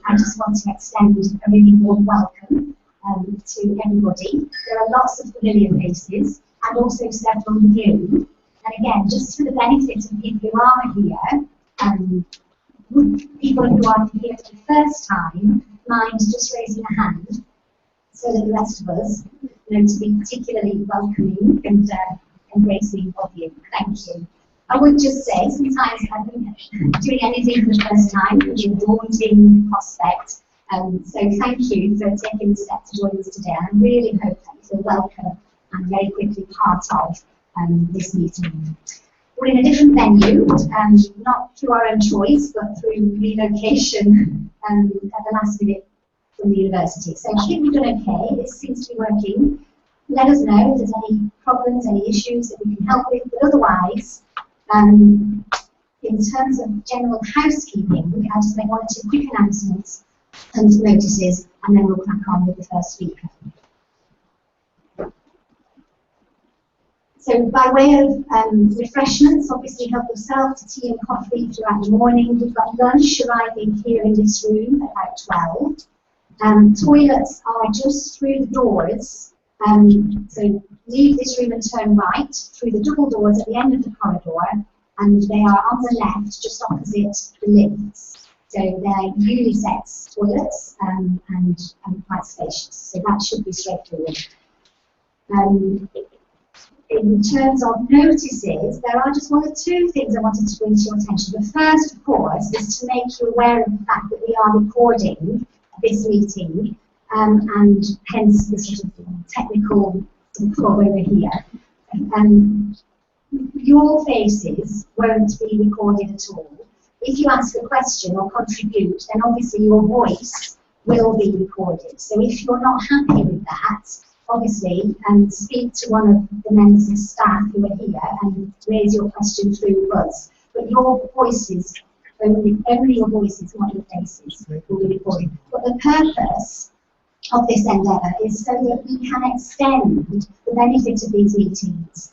I just want to extend a really warm welcome to everybody. There are lots of familiar faces and also several new. And again, just for the benefit of people who are here, people who are here for the first time, mind just raising a hand so that the rest of us know to be particularly welcoming and embracing of you. Thank you. I would just say, sometimes I think doing anything for the first time can be a daunting prospect. So thank you for taking the step to join us today. I really hope that you feel welcome and very quickly part of this meeting. We're in a different venue, not through our own choice, but through relocation at the last minute from the university. So I think we've done okay. It seems to be working. Let us know if there's any problems, any issues that we can help with. But otherwise, in terms of general housekeeping, I'll just make one or two quick announcements and notices, and then we'll crack on with the first speaker. So by way of refreshments, obviously help yourself to tea and coffee throughout the morning. We've got lunch arriving here in this room at about 12. Toilets are just through the doors. So leave this room and turn right through the double doors at the end of the corridor, and they are on the left, just opposite the lifts. So they're unisex toilets and quite spacious. So that should be straightforward. In terms of notices, there are just one or two things I wanted to bring to your attention. The first, of course, is to make you aware of the fact that we are recording this meeting, and hence the sort of technical plug over here. Your faces won't be recorded at all. If you ask a question or contribute, then obviously your voice will be recorded. So if you're not happy with that, obviously speak to one of the members of staff who are here and raise your question through us. But your voices, only your voices, not your faces, will be recorded. But the purpose of this endeavour is so that we can extend the benefit of these meetings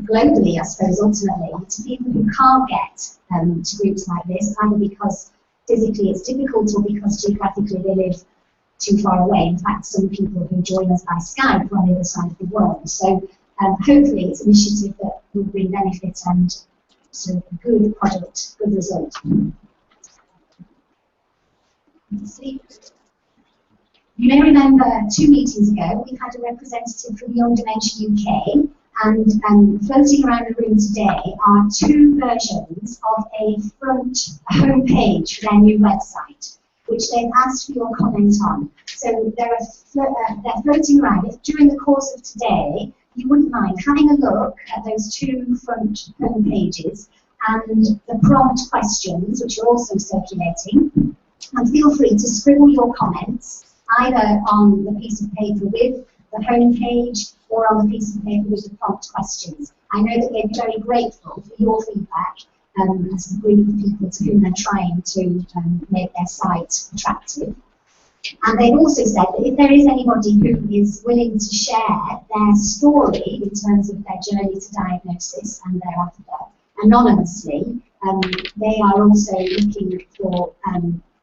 globally, I suppose, ultimately, to people who can't get to groups like this, either because physically it's difficult or because geographically they live too far away. In fact, some people who join us by Skype are on the other side of the world. So hopefully it's an initiative that will bring benefit and sort of good product, good result. You may remember 2 meetings ago we had a representative from Young Dementia UK, and floating around the room today are 2 versions of a home page for their new website, which they've asked for your comment on. So they're floating around. If during the course of today you wouldn't mind having a look at those 2 front home pages and the prompt questions, which are also circulating, and feel free to scribble your comments either on the piece of paper with the home page or on the piece of paper with the prompt questions. I know that they're very grateful for your feedback as a group of people to whom they're trying to make their site attractive. And they've also said that if there is anybody who is willing to share their story in terms of their journey to diagnosis and thereafter anonymously, they are also looking for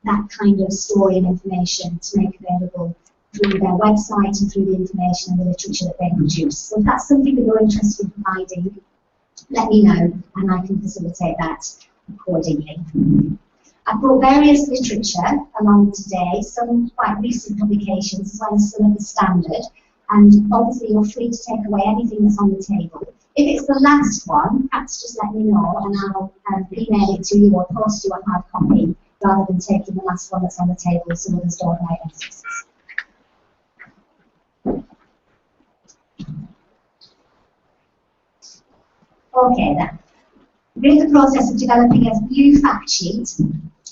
that kind of story and information to make available through their website and through the information and the literature that they produce. So if that's something that you're interested in providing, let me know and I can facilitate that accordingly. I've brought various literature along today, some quite recent publications as well as some of the standard, and obviously you're free to take away anything that's on the table. If it's the last one, perhaps just let me know and I'll email it to you or post you a hard copy rather than taking the last one that's on the table so others don't write emphasis. Okay then. We're in the process of developing a new fact sheet.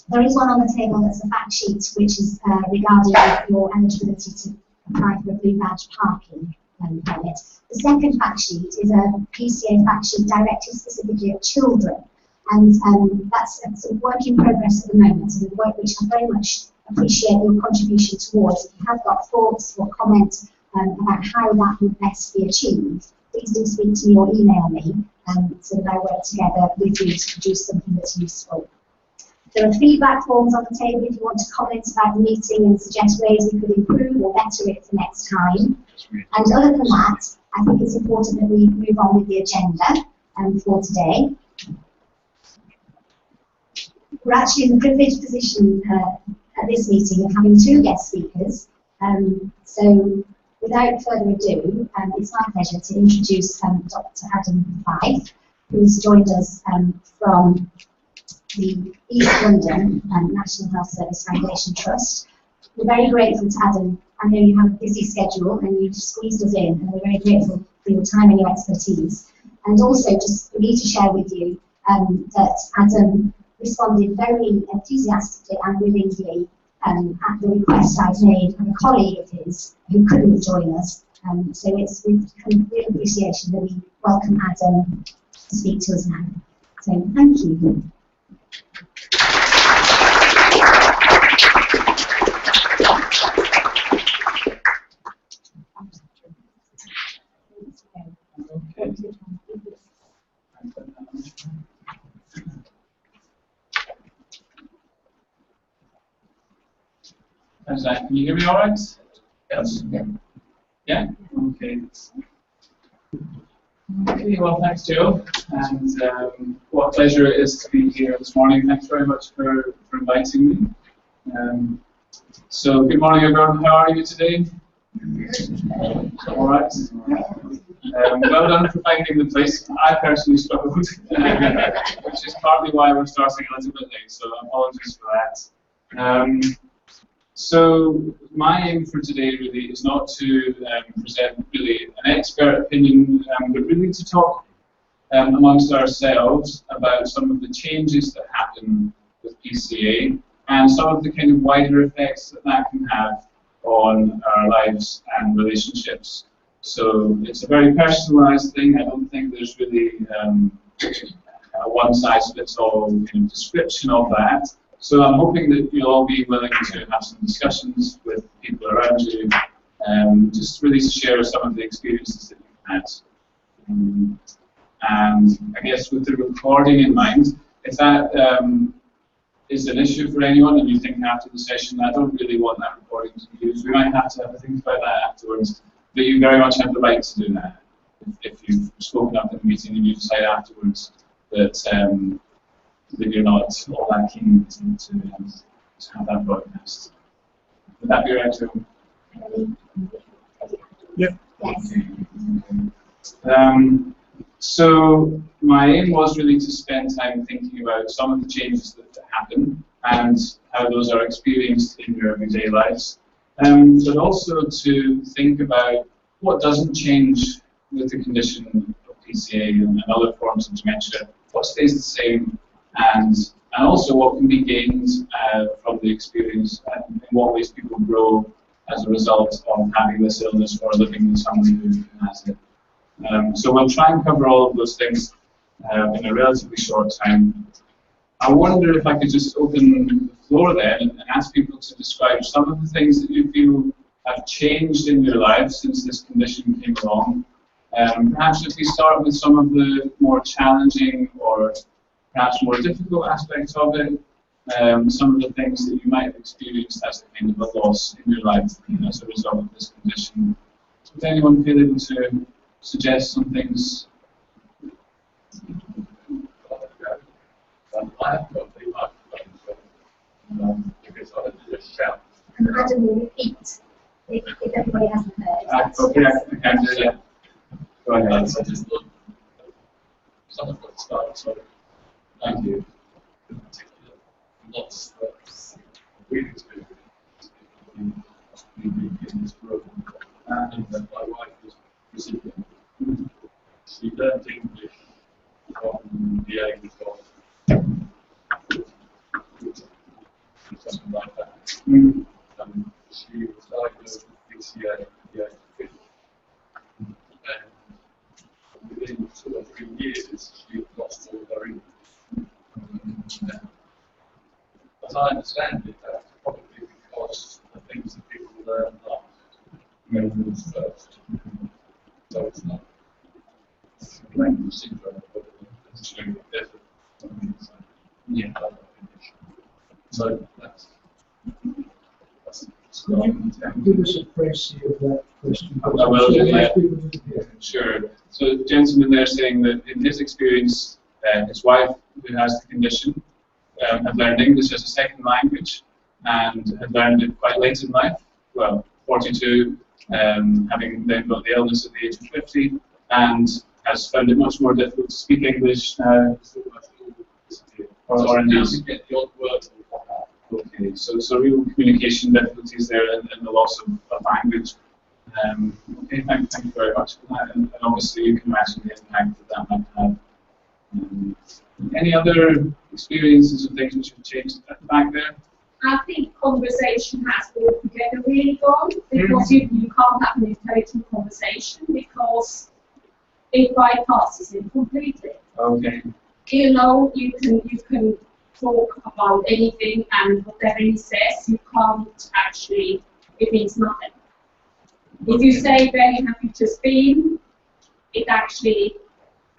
There is one on the table that's a fact sheet which is regarding your eligibility to apply for a blue badge parking permit. The second fact sheet is a PCA fact sheet directed specifically at children, and that's a sort of work in progress at the moment, and a work which I very much appreciate your contribution towards. If you have got thoughts or comments about how that would best be achieved, please do speak to me or email me so that I work together with you to produce something that's useful. There are feedback forms on the table if you want to comment about the meeting and suggest ways we could improve or better it for next time. And other than that, I think it's important that we move on with the agenda for today. We're actually in the privileged position at this meeting of having two guest speakers. So without further ado, it's my pleasure to introduce Dr Adam Fyffe, who's joined us from the East London National Health Service Foundation Trust. We're very grateful to Adam. I know you have a busy schedule and you've squeezed us in, and we're very grateful for your time and your expertise. And also just for me to share with you that Adam responded very enthusiastically and willingly at the request I've made of a colleague of his who couldn't join us. So it's with real appreciation that we welcome Adam to speak to us now. So thank you. How's that? Can you hear me all right? Yes. Yeah? Okay. Okay, well, thanks, Joe. And what a pleasure it is to be here this morning. Thanks very much for inviting me. So, good morning, everyone. How are you today? All right. Well done for finding the place. I personally struggled, which is partly why we're starting a little bit late, so apologies for that. So my aim for today really is not to present really an expert opinion, but really to talk amongst ourselves about some of the changes that happen with PCA and some of the kind of wider effects that can have on our lives and relationships. So it's a very personalised thing. I don't think there's really a one-size-fits-all kind of description of that. So I'm hoping that you'll all be willing to have some discussions with people around you, just really to share some of the experiences that you've had. And I guess with the recording in mind, if that is an issue for anyone and you think after the session, I don't really want that recording to be used, we might have to have a think about that afterwards, but you very much have the right to do that. If you've spoken up at the meeting and you decide afterwards that that you're not all that keen to have that broadcast. Would that be right, Joe? Yeah. Yes. So my aim was really to spend time thinking about some of the changes that happen and how those are experienced in your everyday lives, but also to think about what doesn't change with the condition of PCA and other forms of dementia, what stays the same, and also what can be gained from the experience and in what ways people grow as a result of having this illness or living with somebody who has it. So we'll try and cover all of those things in a relatively short time. I wonder if I could just open the floor then and ask people to describe some of the things that you feel have changed in your lives since this condition came along. Perhaps if we start with some of the more challenging or perhaps more difficult aspects of it, some of the things that you might have experienced as a kind of a loss in your life as a result of this condition. Would anyone feel able to suggest some things? I haven't got the microphone, because I had to just shout. And Adam will repeat if everybody hasn't heard. Okay, I can do that. Go ahead. I just thought someone got started, so thank you. In particular, lots that we experienced in this room, and that my wife was Brazilian. She learned English from the age of something like that. She was diagnosed with PCA at the age of 50. And within 2 or 3 years, she had lost all her English. As I understand it, that's probably because the things that people learn last, memories first. So it's not language syndrome, but it's really different. Yeah. So that's Give us a précis of that question. I will do, yeah. People didn't hear it. Sure. So the gentleman there saying that in his experience, his wife, who has the condition, had learned English as a second language and had learned it quite late in life, well, 42, having then got the illness at the age of 50, and has found it much more difficult to speak English now, or indeed. Okay, so real communication difficulties there and the loss of language. Okay, thank you very much for that, and obviously you can imagine the impact that might have. Any other experiences of things which have changed at the back there? I think conversation has altogether really gone, because you can't have an intelligent conversation because it bypasses it completely. Okay. You know, you can talk about anything, and whatever he says, you can't actually, it means nothing. If you say where you have just been, it actually,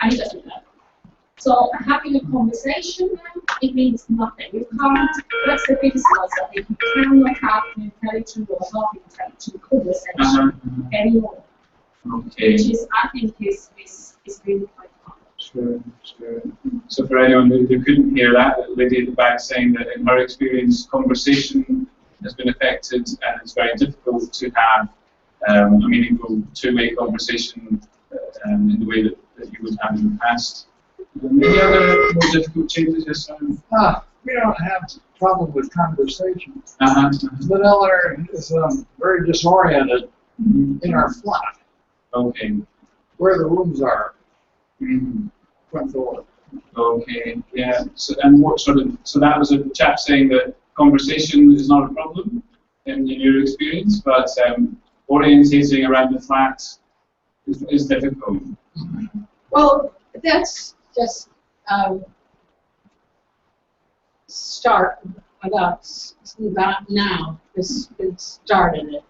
and it doesn't matter. So having a conversation now, it means nothing. You can't, that's the biggest puzzle. You cannot have an intelligent or not intelligent conversation anymore. Okay. Which is, I think, is really quite hard. Sure, sure. So for anyone who couldn't hear that, the lady at the back saying that in her experience, conversation has been affected and it's very difficult to have a meaningful two-way conversation in the way that you would have in the past. Any other more difficult changes this time? We don't have trouble with conversation. The Vanilla is very disoriented in our flat, Okay. where the rooms are, front door. Okay, yeah. So, and what sort of, so that was a chap saying that conversation is not a problem in your experience, but orientating around the flat is difficult. Well, that's just start about now. This started it.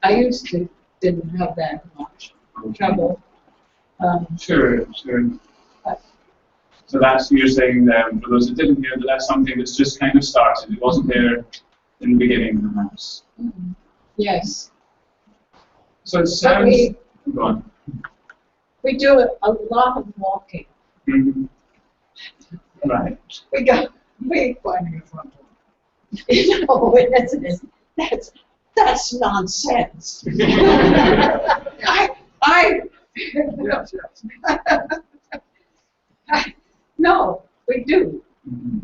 I used to didn't have that much trouble. Sure. So that's, you're saying, for those that didn't hear, that's something that's just kind of started. It wasn't there in the beginning, perhaps. Yes. So it sounds. Go on. We do a lot of walking. Right. We Finding a front door. you know, that's nonsense. Yes. No, we do.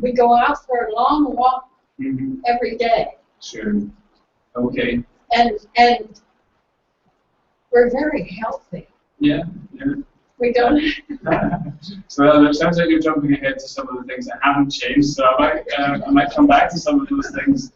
We go out for a long walk every day. Sure. Okay. And we're very healthy. Yeah. We don't. So it sounds like you're jumping ahead to some of the things that haven't changed. So I might come back to some of those things.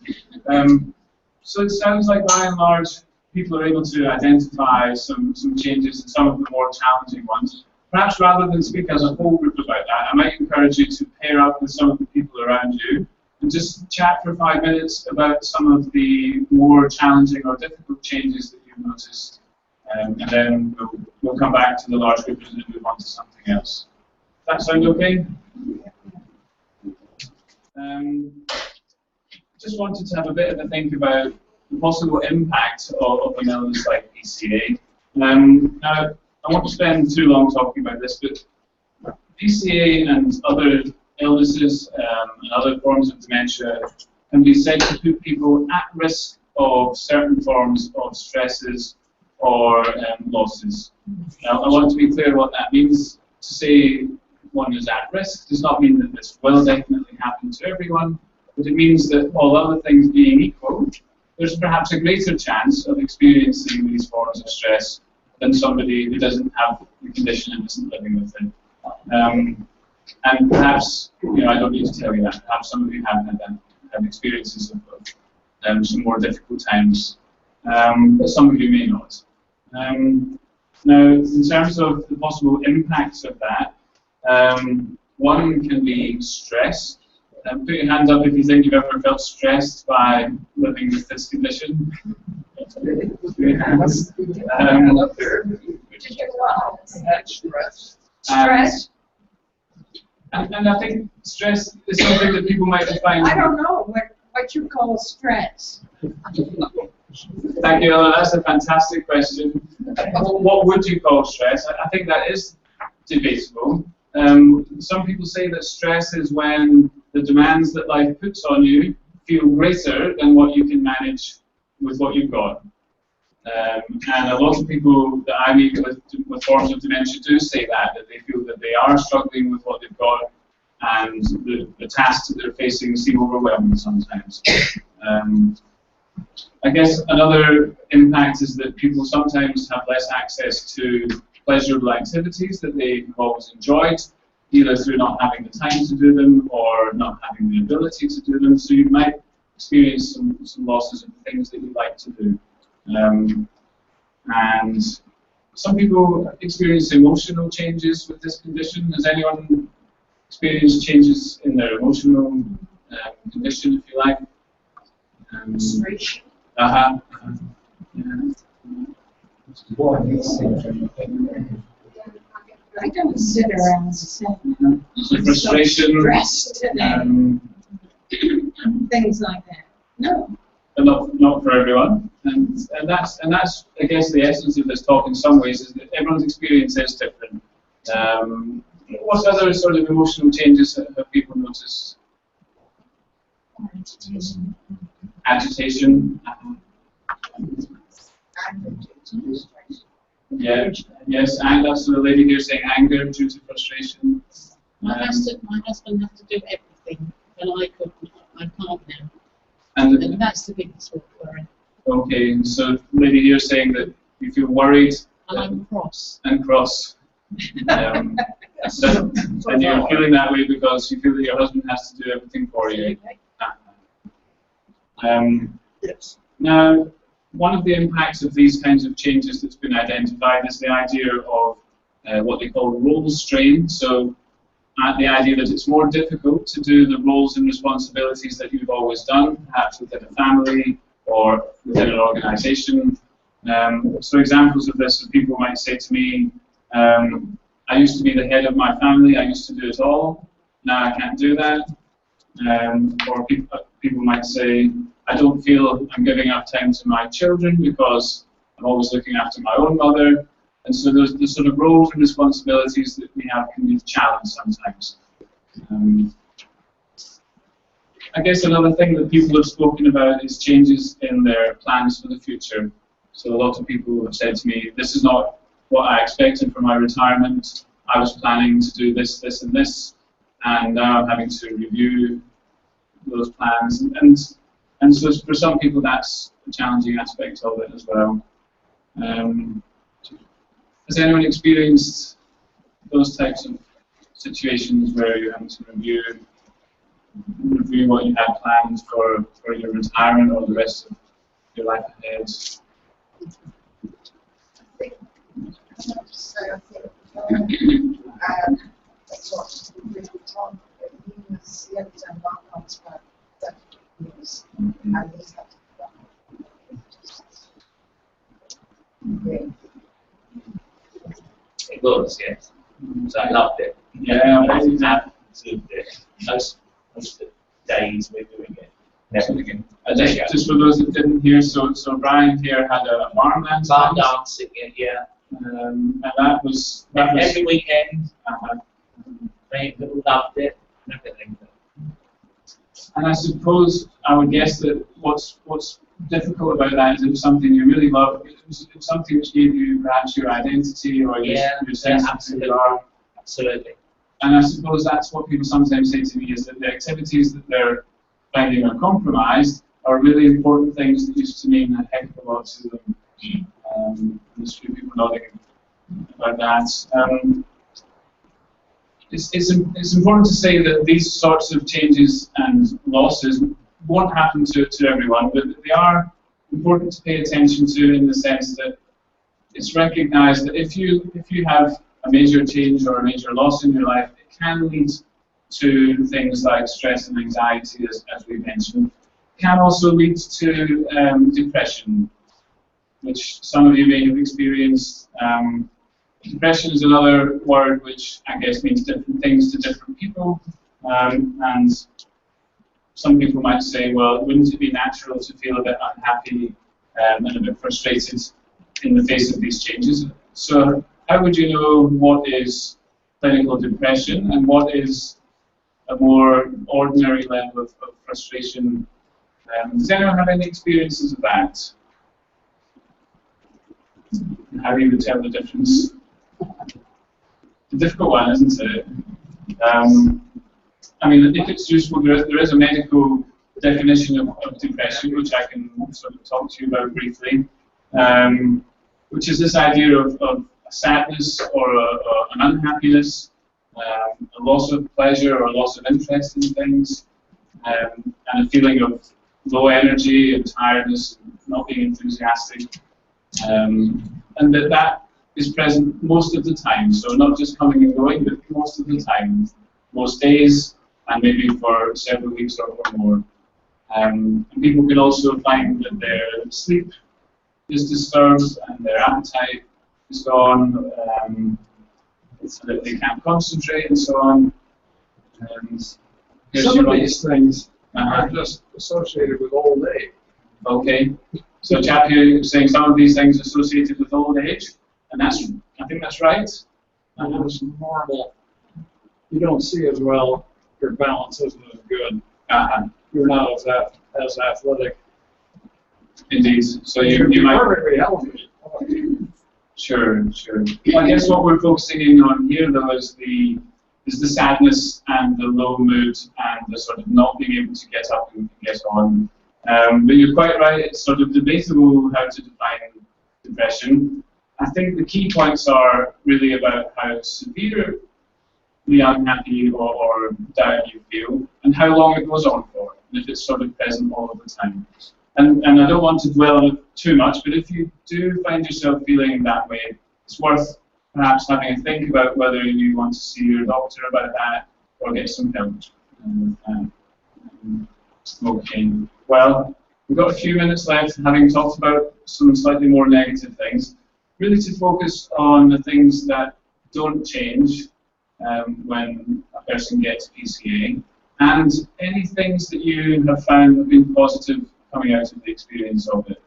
So it sounds like by and large, people are able to identify some changes and some of the more challenging ones. Perhaps rather than speak as a whole group about that, I might encourage you to pair up with some of the people around you and just chat for 5 minutes about some of the more challenging or difficult changes that you've noticed. And then we'll come back to the large group and move on to something else. Does that sound okay? Just wanted to have a bit of a think about the possible impact of an illness like PCA. Now, I won't spend too long talking about this, but PCA and other illnesses and other forms of dementia can be said to put people at risk of certain forms of stresses or losses. Now, I want to be clear what that means. To say one is at risk does not mean that this will definitely happen to everyone, but it means that all other things being equal, there's perhaps a greater chance of experiencing these forms of stress than somebody who doesn't have the condition and isn't living with it. And perhaps, I don't need to tell you that, perhaps some of you have had experiences of some more difficult times, but some of you may not. Now, in terms of the possible impacts of that, one can be stress. Put your hands up if you think you've ever felt stressed by living with this condition. Stress. And I think stress is something that people might define. I don't know what you call stress. Thank you, Ella. That's a fantastic question. What would you call stress? I think that is debatable. Some people say that stress is when the demands that life puts on you feel greater than what you can manage with what you've got. And a lot of people that I meet with forms of dementia do say that they feel that they are struggling with what they've got, and the tasks that they're facing seem overwhelming sometimes. I guess another impact is that people sometimes have less access to pleasurable activities that they have always enjoyed, either through not having the time to do them or not having the ability to do them. So you might experience some losses of things that you like to do. And some people experience emotional changes with this condition. Has anyone experienced changes in their emotional condition, if you like? Frustration. Yeah. I don't sit around the same. So frustration, Stressed today. Things like that. No. but not for everyone. And that's I guess the essence of this talk in some ways is that everyone's experience is different. What other sort of emotional changes have people noticed? Agitation. Yeah. Yes, and that's the lady here saying anger due to frustration. My husband has to do everything, and I can't now. And That's the biggest worry. okay, so lady here saying that you feel worried And I'm cross. and cross. And you're feeling that way because you feel that your husband has to do everything for you. Yes. Now, one of the impacts of these kinds of changes that's been identified is the idea of what they call role strain. So the idea that it's more difficult to do the roles and responsibilities that you've always done, perhaps within a family or within an organization. So examples of this, people might say to me, I used to be the head of my family, I used to do it all, now I can't do that. Or people might say, I don't feel I'm giving enough time to my children because I'm always looking after my own mother. And so there's the sort of roles and responsibilities that we have can be challenged sometimes. I guess another thing that people have spoken about is changes in their plans for the future. So a lot of people have said to me, this is not what I expected for my retirement. I was planning to do this, this, and this, and now I'm having to review those plans. And so for some people that's a challenging aspect of it as well. Has anyone experienced those types of situations where you're having to review what you had planned for your retirement or the rest of your life ahead? That's what we talk about. He was the other time not comes back 30 years, and he's had to It was, yes. So I loved it. Yeah, I amazing. absolutely did. Most of the days we're doing it. Never again. Just for those that didn't hear, so Brian here had a farmland Barn dancing, yeah. and that was Every weekend, they loved it. Everything. And I suppose I would guess that what's difficult about that is it was something you really love. It was something which gave you perhaps your identity or your sense of who you are. Absolutely. And I suppose that's what people sometimes say to me is that the activities that they're finding are compromised are really important things that used to mean a heck of a lot to them. There's a few people nodding about that. It's important to say that these sorts of changes and losses won't happen to everyone, but they are important to pay attention to in the sense that it's recognized that if you have a major change or a major loss in your life, it can lead to things like stress and anxiety, as we mentioned. It can also lead to depression, which some of you may have experienced. Depression is another word which I guess means different things to different people, and some people might say, well, wouldn't it be natural to feel a bit unhappy and a bit frustrated in the face of these changes? So how would you know what is clinical depression and what is a more ordinary level of frustration? Does anyone have any experiences of that? How you would tell the difference? It's a difficult one, isn't it? I mean, if it's useful, there is a medical definition of depression, which I can sort of talk to you about briefly, which is this idea of a sadness or an unhappiness, a loss of pleasure or a loss of interest in things, and a feeling of low energy and tiredness, and not being enthusiastic, and that is present most of the time. So not just coming and going, but most of the time, most days, and maybe for several weeks or more. And people can also find that their sleep is disturbed and their appetite is gone, so that they can't concentrate and so on. Some of these things are just associated with old age. Okay. So chap here is saying some of these things are associated with old age, and I think that's right. And it's normal. You don't see as well, your balance isn't as good. You're not as athletic. Indeed. So you might perfectly healthy. Sure. Well, I guess what we're focusing in on here, though, is the sadness and the low mood and the sort of not being able to get up and get on. But you're quite right. It's sort of debatable how to define depression. I think the key points are really about how severely unhappy or down you feel, and how long it goes on for, and if it's sort of present all of the time. And I don't want to dwell on it too much, but if you do find yourself feeling that way, it's worth perhaps having a think about whether you want to see your doctor about that or get some help with that. Okay, well, we've got a few minutes left, having talked about some slightly more negative things, really to focus on the things that don't change when a person gets PCA, and any things that you have found have been positive coming out of the experience of it.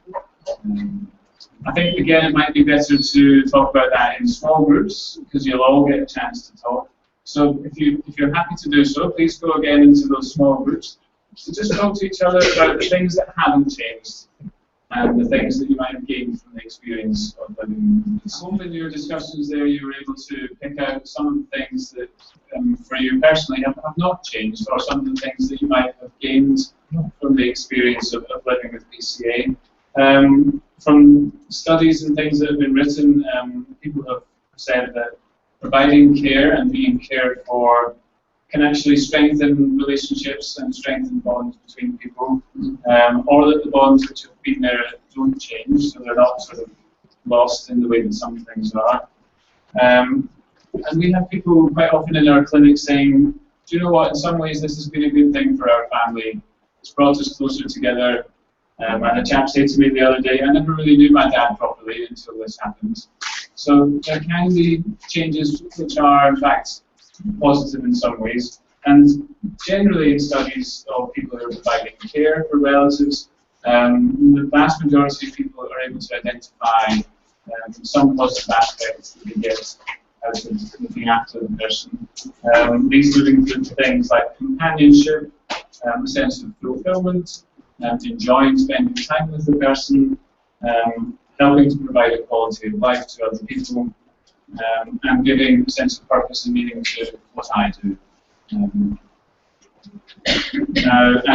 I think, again, it might be better to talk about that in small groups, because you'll all get a chance to talk. So if you're happy to do so, please go again into those small groups. So just talk to each other about the things that haven't changed and the things that you might have gained from the experience of living. I hope in your discussions there you were able to pick out some of the things that for you personally have not changed, or some of the things that you might have gained from the experience of living with PCA. From studies and things that have been written, people have said that providing care and being cared for can actually strengthen relationships and strengthen bonds between people, or that the bonds which have been there don't change, so they're not sort of lost in the way that some things are. And we have people quite often in our clinic saying, do you know what, in some ways this has been a good thing for our family. It's brought us closer together. And a chap said to me the other day, I never really knew my dad properly until this happened. So there can be changes which are in fact positive in some ways, and generally in studies of people who are providing care for relatives, the vast majority of people are able to identify some positive aspects that they get out of looking after the person. These would include things like companionship, a sense of fulfillment, enjoying spending time with the person, helping to provide a quality of life to other people, and giving a sense of purpose and meaning to what I do. And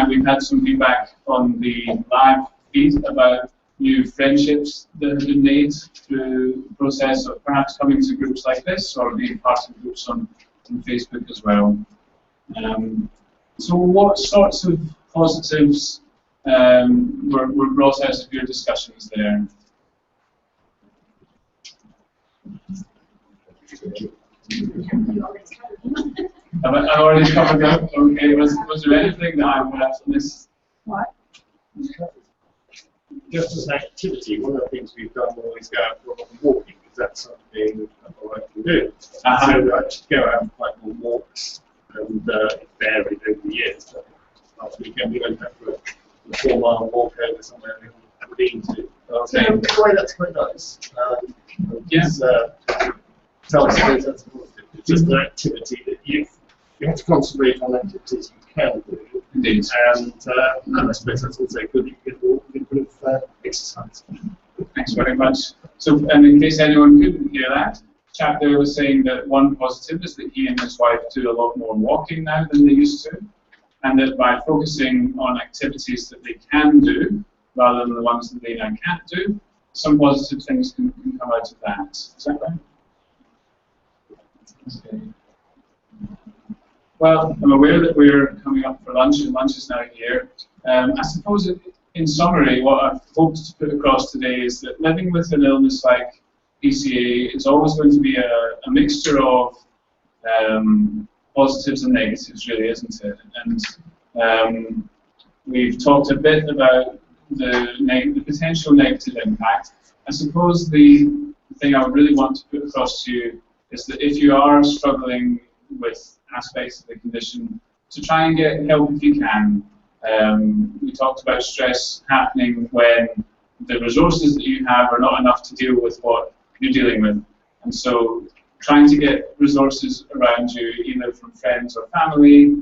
we've had some feedback on the live feed about new friendships that have been made through the process of perhaps coming to groups like this, or being part of groups on Facebook as well. So what sorts of positives were brought out of your discussions there? Have I already covered that? Okay, was there anything that I would have missed? What? Just as an activity, one of the things we've done when we go out for walking is that something that I can do? So I actually go out and quite long walks, and it varied over the years. But last weekend we went out for a 4-mile walk over somewhere we haven't been to. So in a way that's quite nice. It's just an activity that you have to concentrate on activities you can do. Indeed. And I suppose that's also good. You get a bit of exercise. Thanks very much. So, and in case anyone couldn't hear that, chap there was saying that one positive is that he and his wife do a lot more walking now than they used to, and that by focusing on activities that they can do rather than the ones that they now can't do, some positive things can come out of that. Is that right? Okay. Well, I'm aware that we're coming up for lunch, and lunch is now here. I suppose, in summary, what I've hoped to put across today is that living with an illness like PCA is always going to be a mixture of positives and negatives, really, isn't it? And we've talked a bit about the potential negative impact. I suppose the thing I would really want to put across to you is that if you are struggling with aspects of the condition, to try and get help if you can. We talked about stress happening when the resources that you have are not enough to deal with what you're dealing with. And so trying to get resources around you, either from friends or family,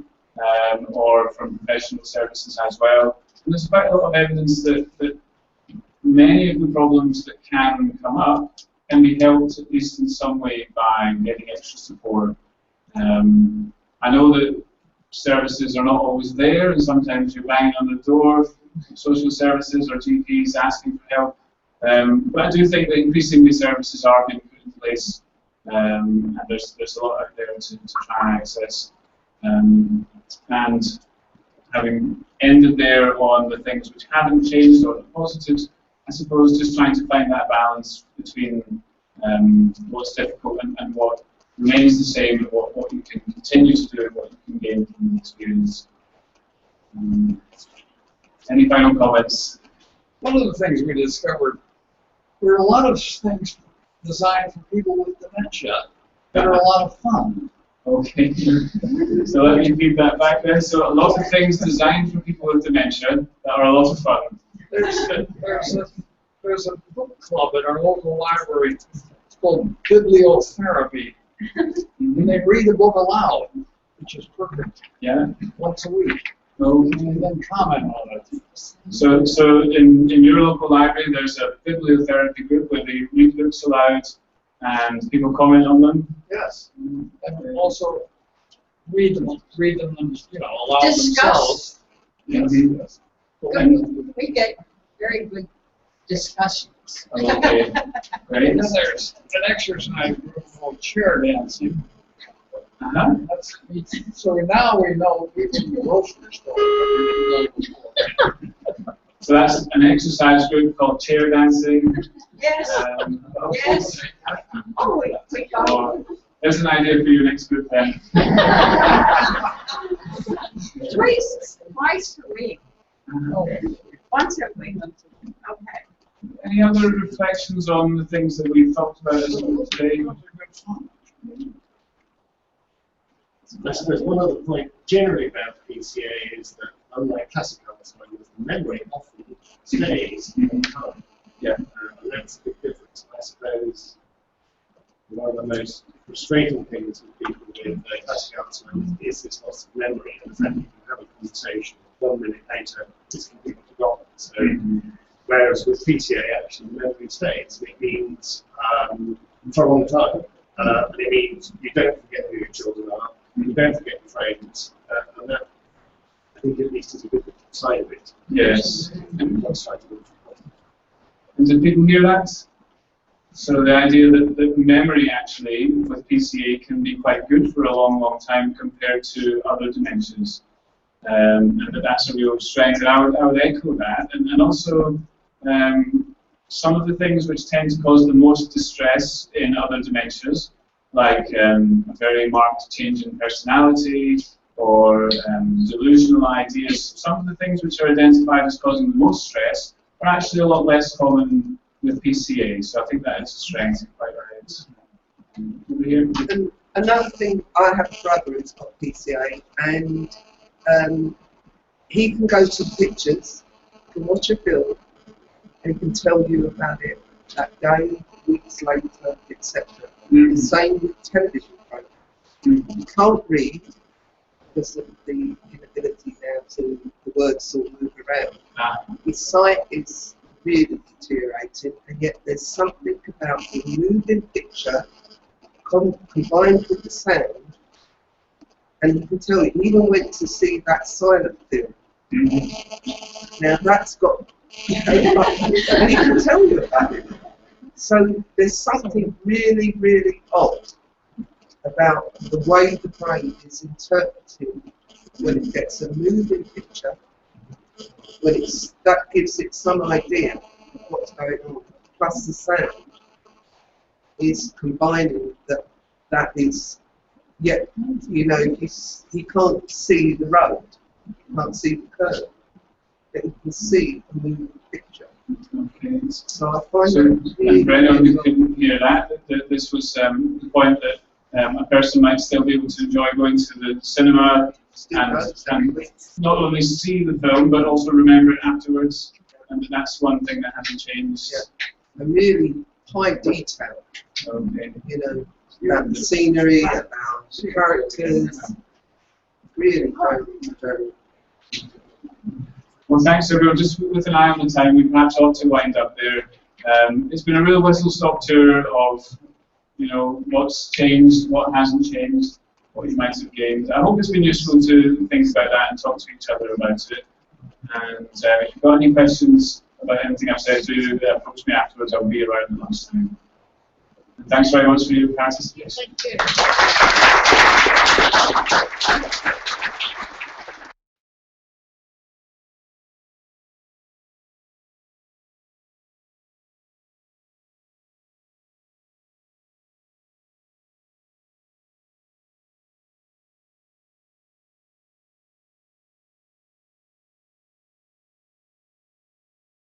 or from professional services as well. And there's quite a lot of evidence that many of the problems that can come up can be helped, at least in some way, by getting extra support. I know that services are not always there, and sometimes you're banging on the door, social services or GPs asking for help. But I do think that increasingly services are being put in place, and there's a lot out there to try and access. And having ended there on the things which haven't changed or the positives, I suppose just trying to find that balance between what's difficult and what remains the same, and what you can continue to do and what you can gain from the experience. Any final comments? One of the things we discovered, there are a lot of things designed for people with dementia that are a lot of fun. Okay, so let me repeat that back then. So a lot of things designed for people with dementia that are a lot of fun. There's a book club at our local library. It's called Bibliotherapy. And they read a book aloud, which is perfect. Yeah. Once a week. Okay. And then comment on it. So in your local library, there's a bibliotherapy group where they read books aloud and people comment on them. Yes. And also read them, and allow Discuss. themselves. Yes. Good. We get very good discussions. Okay. Right. And then there's an exercise group called chair dancing. So now we know people in the grocery store. So that's an exercise group called chair dancing. Yes. Yes. Oh, we got there's an idea for your next group then. twice a week. Once a week. Okay. Any other reflections on the things that we've talked about as well today? I suppose one other point generally about PCA is that, unlike classical Alzheimer's, the memory often stays in time. Yeah. And that's a big difference. I suppose one of the most frustrating things with people with classical Alzheimer's is this loss of memory, and the fact that you can have a conversation 1 minute later, it's completely forgotten. So, whereas with PCA, actually, the memory stays. It means for a long time. And it means you don't forget who your children are, you don't forget your friends, and that, I think, at least is a good side of it. Yes. And let's try to do it. And did people hear that? So the idea that memory actually with PCA can be quite good for a long, long time compared to other dementias. And that's a real strength, and I would echo that. And also, some of the things which tend to cause the most distress in other dementias, like a very marked change in personality or delusional ideas, some of the things which are identified as causing the most stress are actually a lot less common with PCA. So I think that is a strength quite hear. And another thing, I have a brother who's got PCA, and he can go to pictures, can watch a film, and he can tell you about it that day, weeks later, etc. The same with television programs. You can't read because of the inability now to the words sort of move around. His sight is really deteriorating, and yet there's something about the moving picture combined with the sound, and you can tell he even went to see that silent film. Now that's got, and he can tell you about it. So there's something really, really odd about the way the brain is interpreting when it gets a moving picture, when that gives it some idea of what's going on, plus the sound is combining that is, yet, you know, he can't see the road, he can't see the curve, but he can see a moving picture. Okay. So I find and for anyone who couldn't hear that, this was the point that a person might still be able to enjoy going to the cinema and not only see the film but also remember it afterwards, and that's one thing that hasn't changed. Yeah. A really high detail, okay. You know, about the scenery, about the characters, really very, very. Well, thanks everyone. Just with an eye on the time, we perhaps ought to wind up there. It's been a real whistle-stop tour of, you know, what's changed, what hasn't changed, what you might have gained. I hope it's been useful to think about that and talk to each other about it. And if you've got any questions about anything I've said, do approach me afterwards. I'll be around at lunchtime. And thanks very much for your participation. Thank you.